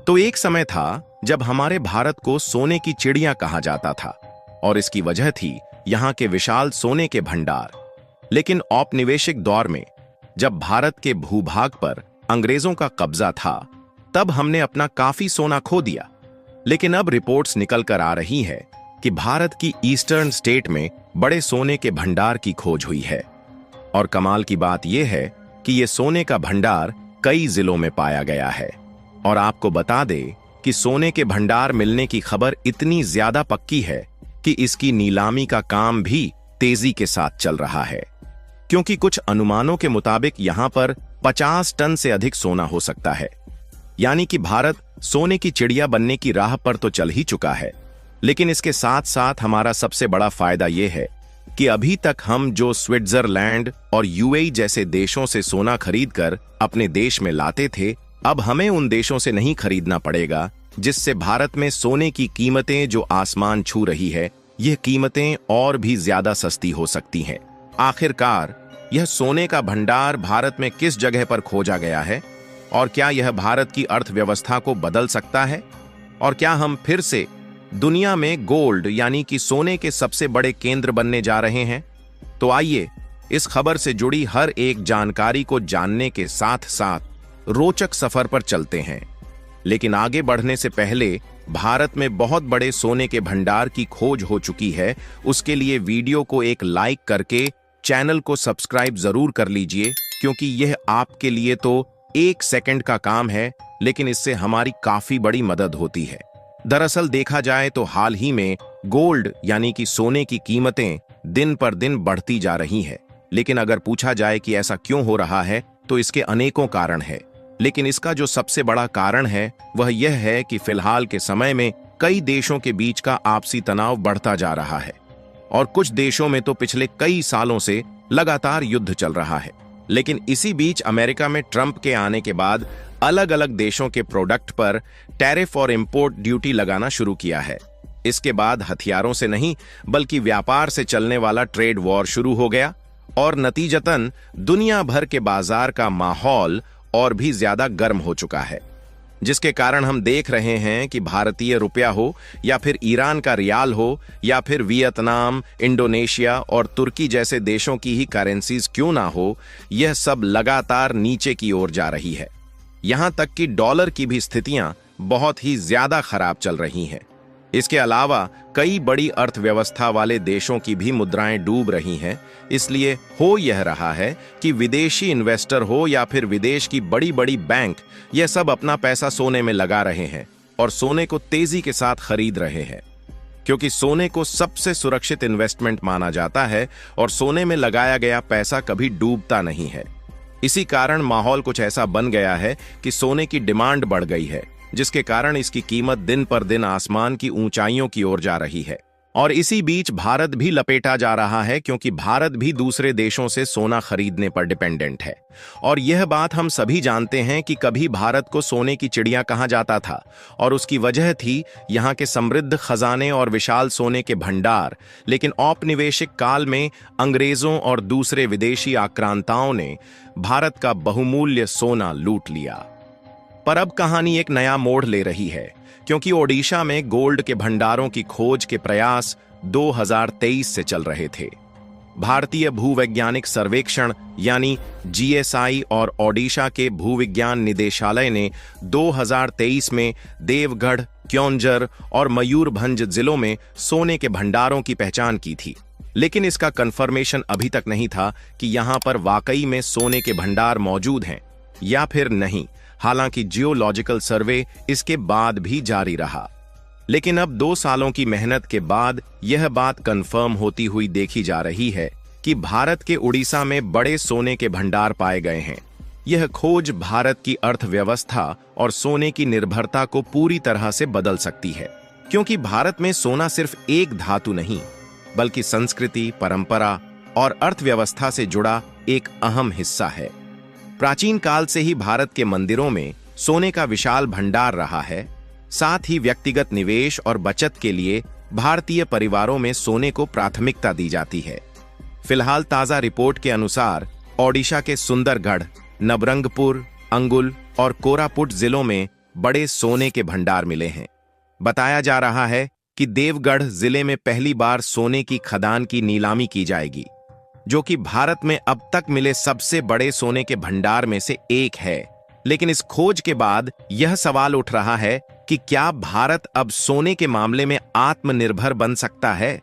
तो एक समय था जब हमारे भारत को सोने की चिड़िया कहा जाता था और इसकी वजह थी यहाँ के विशाल सोने के भंडार। लेकिन औपनिवेशिक दौर में जब भारत के भूभाग पर अंग्रेजों का कब्जा था, तब हमने अपना काफी सोना खो दिया। लेकिन अब रिपोर्ट्स निकल कर आ रही है कि भारत की ईस्टर्न स्टेट में बड़े सोने के भंडार की खोज हुई है। और कमाल की बात यह है कि यह सोने का भंडार कई जिलों में पाया गया है। और आपको बता दे कि सोने के भंडार मिलने की खबर इतनी ज्यादा पक्की है कि इसकी नीलामी का काम भी तेजी के साथ चल रहा है, क्योंकि कुछ अनुमानों के मुताबिक यहां पर 50 टन से अधिक सोना हो सकता है। यानी कि भारत सोने की चिड़िया बनने की राह पर तो चल ही चुका है। लेकिन इसके साथ साथ हमारा सबसे बड़ा फायदा यह है कि अभी तक हम जो स्विट्जरलैंड और यूएई जैसे देशों से सोना खरीदकर अपने देश में लाते थे, अब हमें उन देशों से नहीं खरीदना पड़ेगा, जिससे भारत में सोने की कीमतें जो आसमान छू रही है, यह कीमतें और भी ज्यादा सस्ती हो सकती हैं। आखिरकार यह सोने का भंडार भारत में किस जगह पर खोजा गया है और क्या यह भारत की अर्थव्यवस्था को बदल सकता है? और क्या हम फिर से दुनिया में गोल्ड यानी कि सोने के सबसे बड़े केंद्र बनने जा रहे हैं? तो आइए इस खबर से जुड़ी हर एक जानकारी को जानने के साथ साथ रोचक सफर पर चलते हैं। लेकिन आगे बढ़ने से पहले भारत में बहुत बड़े सोने के भंडार की खोज हो चुकी है, उसके लिए वीडियो को एक लाइक करके चैनल को सब्सक्राइब जरूर कर लीजिए, क्योंकि यह आपके लिए तो 1 सेकंड का काम है, लेकिन इससे हमारी काफी बड़ी मदद होती है। दरअसल देखा जाए तो हाल ही में गोल्ड यानी कि सोने की कीमतें दिन पर दिन बढ़ती जा रही है। लेकिन अगर पूछा जाए कि ऐसा क्यों हो रहा है, तो इसके अनेकों कारण है। लेकिन इसका जो सबसे बड़ा कारण है वह यह है कि फिलहाल के समय में कई देशों के बीच का आपसी तनाव बढ़ता जा रहा है और कुछ देशों में तो पिछले कई सालों से लगातार युद्ध चल रहा है। लेकिन इसी बीच अमेरिका में ट्रंप के आने के बाद अलग अलग देशों के प्रोडक्ट पर टैरिफ और इंपोर्ट ड्यूटी लगाना शुरू किया है। इसके बाद हथियारों से नहीं बल्कि व्यापार से चलने वाला ट्रेड वॉर शुरू हो गया और नतीजतन दुनिया भर के बाजार का माहौल और भी ज्यादा गर्म हो चुका है, जिसके कारण हम देख रहे हैं कि भारतीय रुपया हो या फिर ईरान का रियाल हो या फिर वियतनाम, इंडोनेशिया और तुर्की जैसे देशों की ही करेंसीज क्यों ना हो, यह सब लगातार नीचे की ओर जा रही है। यहां तक कि डॉलर की भी स्थितियां बहुत ही ज्यादा खराब चल रही हैं। इसके अलावा कई बड़ी अर्थव्यवस्था वाले देशों की भी मुद्राएं डूब रही हैं। इसलिए हो यह रहा है कि विदेशी इन्वेस्टर हो या फिर विदेश की बड़ी बड़ी बैंक, यह सब अपना पैसा सोने में लगा रहे हैं और सोने को तेजी के साथ खरीद रहे हैं, क्योंकि सोने को सबसे सुरक्षित इन्वेस्टमेंट माना जाता है और सोने में लगाया गया पैसा कभी डूबता नहीं है। इसी कारण माहौल कुछ ऐसा बन गया है कि सोने की डिमांड बढ़ गई है, जिसके कारण इसकी कीमत दिन पर दिन आसमान की ऊंचाइयों की ओर जा रही है। और इसी बीच भारत भी लपेटा जा रहा है, क्योंकि भारत भी दूसरे देशों से सोना खरीदने पर डिपेंडेंट है। और यह बात हम सभी जानते हैं कि कभी भारत को सोने की चिड़िया कहा जाता था और उसकी वजह थी यहाँ के समृद्ध खजाने और विशाल सोने के भंडार। लेकिन औपनिवेशिक काल में अंग्रेजों और दूसरे विदेशी आक्रांताओं ने भारत का बहुमूल्य सोना लूट लिया। पर अब कहानी एक नया मोड़ ले रही है, क्योंकि ओडिशा में गोल्ड के भंडारों की खोज के प्रयास 2023 से चल रहे थे। भारतीय भूवैज्ञानिक सर्वेक्षण यानी जीएसआई और ओडिशा के भूविज्ञान निदेशालय ने 2023 में देवगढ़, क्योंझर और मयूरभंज जिलों में सोने के भंडारों की पहचान की थी। लेकिन इसका कंफर्मेशन अभी तक नहीं था कि यहां पर वाकई में सोने के भंडार मौजूद हैं या फिर नहीं। हालांकि जियोलॉजिकल सर्वे इसके बाद भी जारी रहा। लेकिन अब 2 सालों की मेहनत के बाद यह बात कंफर्म होती हुई देखी जा रही है कि भारत के उड़ीसा में बड़े सोने के भंडार पाए गए हैं। यह खोज भारत की अर्थव्यवस्था और सोने की निर्भरता को पूरी तरह से बदल सकती है, क्योंकि भारत में सोना सिर्फ एक धातु नहीं बल्कि संस्कृति, परंपरा और अर्थव्यवस्था से जुड़ा एक अहम हिस्सा है। प्राचीन काल से ही भारत के मंदिरों में सोने का विशाल भंडार रहा है। साथ ही व्यक्तिगत निवेश और बचत के लिए भारतीय परिवारों में सोने को प्राथमिकता दी जाती है। फिलहाल ताजा रिपोर्ट के अनुसार ओडिशा के सुंदरगढ़, नबरंगपुर, अंगुल और कोरापुट जिलों में बड़े सोने के भंडार मिले हैं। बताया जा रहा है कि देवगढ़ जिले में पहली बार सोने की खदान की नीलामी की जाएगी, जो कि भारत में अब तक मिले सबसे बड़े सोने के भंडार में से एक है। लेकिन इस खोज के बाद यह सवाल उठ रहा है कि क्या भारत अब सोने के मामले में आत्मनिर्भर बन सकता है?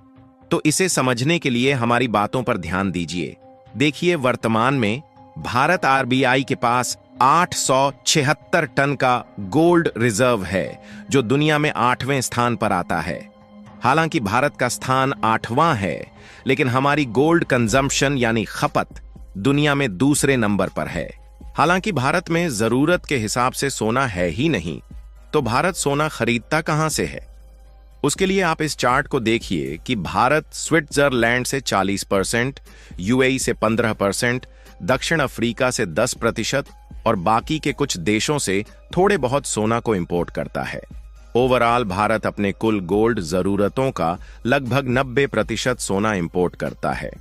तो इसे समझने के लिए हमारी बातों पर ध्यान दीजिए। देखिए, वर्तमान में भारत आरबीआई के पास 876 टन का गोल्ड रिजर्व है, जो दुनिया में 8वें स्थान पर आता है। हालांकि भारत का स्थान 8वां है, लेकिन हमारी गोल्ड कंजम्पशन यानी खपत दुनिया में दूसरे नंबर पर है। हालांकि भारत में जरूरत के हिसाब से सोना है ही नहीं, तो भारत सोना खरीदता कहां से है? उसके लिए आप इस चार्ट को देखिए कि भारत स्विट्जरलैंड से 40%, यूएई से 15%, दक्षिण अफ्रीका से 10% और बाकी के कुछ देशों से थोड़े बहुत सोना को इंपोर्ट करता है। ओवरऑल भारत अपने कुल गोल्ड जरूरतों का लगभग 90% सोना इंपोर्ट करता है,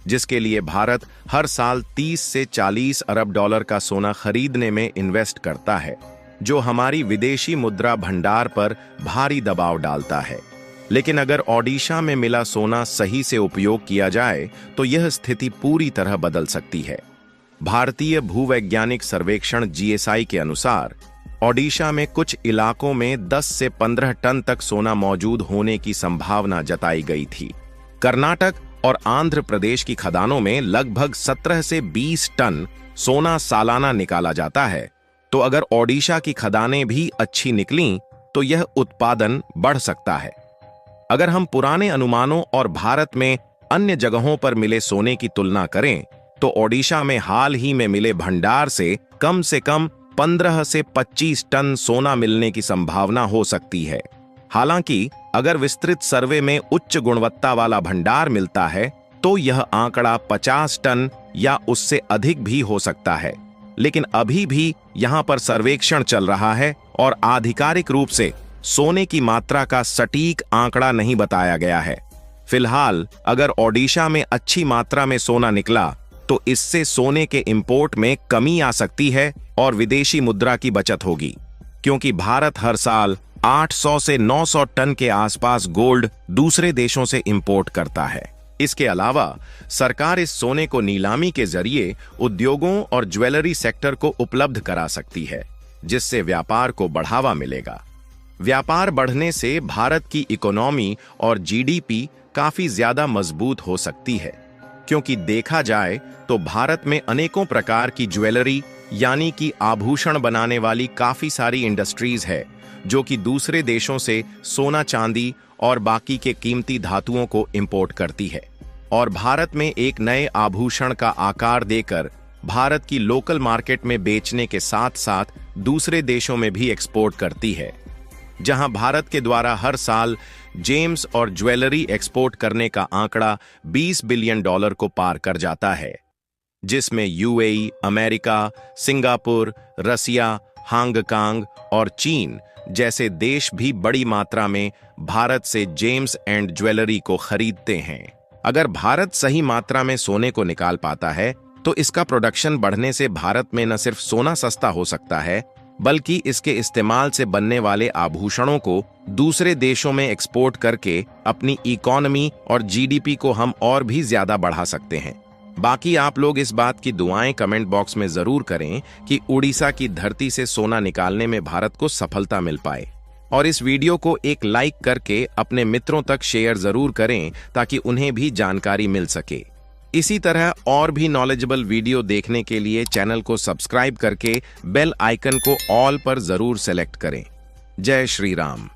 जिसके लिए भारत हर साल 30 से 40 अरब डॉलर का सोना खरीदने में इन्वेस्ट करता है, जो हमारी विदेशी मुद्रा भंडार पर भारी दबाव डालता है। लेकिन अगर ओडिशा में मिला सोना सही से उपयोग किया जाए तो यह स्थिति पूरी तरह बदल सकती है। भारतीय भूवैज्ञानिक सर्वेक्षण जीएसआई के अनुसार ओडिशा में कुछ इलाकों में 10 से 15 टन तक सोना मौजूद होने की संभावना जताई गई थी। कर्नाटक और आंध्र प्रदेश की खदानों में लगभग 17 से 20 टन सोना सालाना निकाला जाता है। तो अगर ओडिशा की खदानें भी अच्छी निकलीं तो यह उत्पादन बढ़ सकता है। अगर हम पुराने अनुमानों और भारत में अन्य जगहों पर मिले सोने की तुलना करें तो ओडिशा में हाल ही में मिले भंडार से कम 15 से 25 टन सोना मिलने की संभावना हो सकती है। हालांकि अगर विस्तृत सर्वे में उच्च गुणवत्ता वाला भंडार मिलता है तो यह आंकड़ा 50 टन या उससे अधिक भी हो सकता है। लेकिन अभी भी यहां पर सर्वेक्षण चल रहा है और आधिकारिक रूप से सोने की मात्रा का सटीक आंकड़ा नहीं बताया गया है। फिलहाल अगर ओडिशा में अच्छी मात्रा में सोना निकला तो इससे सोने के इंपोर्ट में कमी आ सकती है और विदेशी मुद्रा की बचत होगी, क्योंकि भारत हर साल 800 से 900 टन के आसपास गोल्ड दूसरे देशों से इंपोर्ट करता है। इसके अलावा सरकार इस सोने को नीलामी के जरिए उद्योगों और ज्वेलरी सेक्टर को उपलब्ध करा सकती है, जिससे व्यापार को बढ़ावा मिलेगा। व्यापार बढ़ने से भारत की इकोनॉमी और जीडीपी काफी ज्यादा मजबूत हो सकती है, क्योंकि देखा जाए तो भारत में अनेकों प्रकार की ज्वेलरी यानी कि आभूषण बनाने वाली काफी सारी इंडस्ट्रीज है, जो कि दूसरे देशों से सोना, चांदी और बाकी के कीमती धातुओं को इंपोर्ट करती है और भारत में एक नए आभूषण का आकार देकर भारत की लोकल मार्केट में बेचने के साथ साथ दूसरे देशों में भी एक्सपोर्ट करती है, जहां भारत के द्वारा हर साल जेम्स और ज्वेलरी एक्सपोर्ट करने का आंकड़ा 20 बिलियन डॉलर को पार कर जाता है, जिसमें यूएई, अमेरिका, सिंगापुर, रसिया, हांगकांग और चीन जैसे देश भी बड़ी मात्रा में भारत से जेम्स एंड ज्वेलरी को खरीदते हैं। अगर भारत सही मात्रा में सोने को निकाल पाता है तो इसका प्रोडक्शन बढ़ने से भारत में न सिर्फ सोना सस्ता हो सकता है, बल्कि इसके इस्तेमाल से बनने वाले आभूषणों को दूसरे देशों में एक्सपोर्ट करके अपनी इकोनॉमी और जीडीपी को हम और भी ज्यादा बढ़ा सकते हैं। बाकी आप लोग इस बात की दुआएं कमेंट बॉक्स में जरूर करें कि उड़ीसा की धरती से सोना निकालने में भारत को सफलता मिल पाए, और इस वीडियो को एक लाइक करके अपने मित्रों तक शेयर जरूर करें ताकि उन्हें भी जानकारी मिल सके। इसी तरह और भी नॉलेजेबल वीडियो देखने के लिए चैनल को सब्सक्राइब करके बेल आइकन को ऑल पर जरूर सेलेक्ट करें। जय श्री राम।